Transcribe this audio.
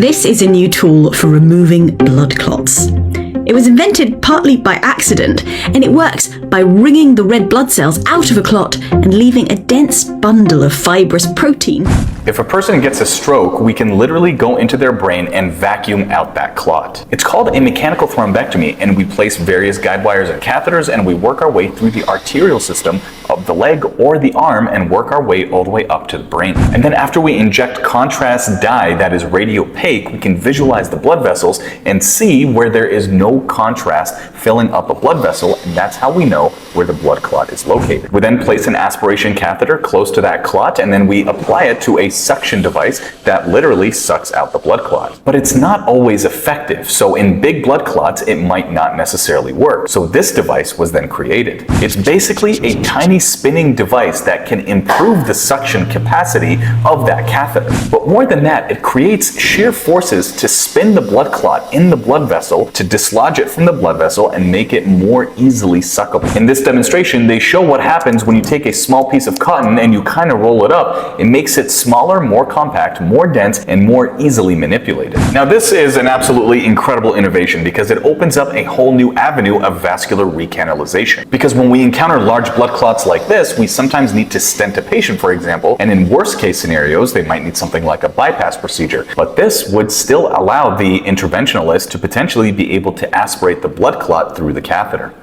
This is a new tool for removing blood clots. It was invented partly by accident, and it works by wringing the red blood cells out of a clot and leaving a dense bundle of fibrous protein. If a person gets a stroke, we can literally go into their brain and vacuum out that clot. It's called a mechanical thrombectomy, and we place various guide wires and catheters, and we work our way through the arterial system of the leg or the arm and work our way all the way up to the brain. And then after we inject contrast dye that is radiopaque, we can visualize the blood vessels and see where there is no contrast filling up a blood vessel, and that's how we know where the blood clot is located. We then place an aspiration catheter close to that clot, and then we apply it to a suction device that literally sucks out the blood clot. But it's not always effective, so in big blood clots it might not necessarily work. So this device was then created. It's basically a tiny spinning device that can improve the suction capacity of that catheter. But more than that, it creates shear forces to spin the blood clot in the blood vessel to dislodge it from the blood vessel and make it more easily suckable. In this demonstration, they show what happens when you take a small piece of cotton and you kind of roll it up. It makes it smaller, more compact, more dense, and more easily manipulated. Now, this is an absolutely incredible innovation because it opens up a whole new avenue of vascular recanalization. Because when we encounter large blood clots like this, we sometimes need to stent a patient, for example, and in worst case scenarios, they might need something like a bypass procedure. But this would still allow the interventionalist to potentially be able to aspirate the blood clot through the catheter.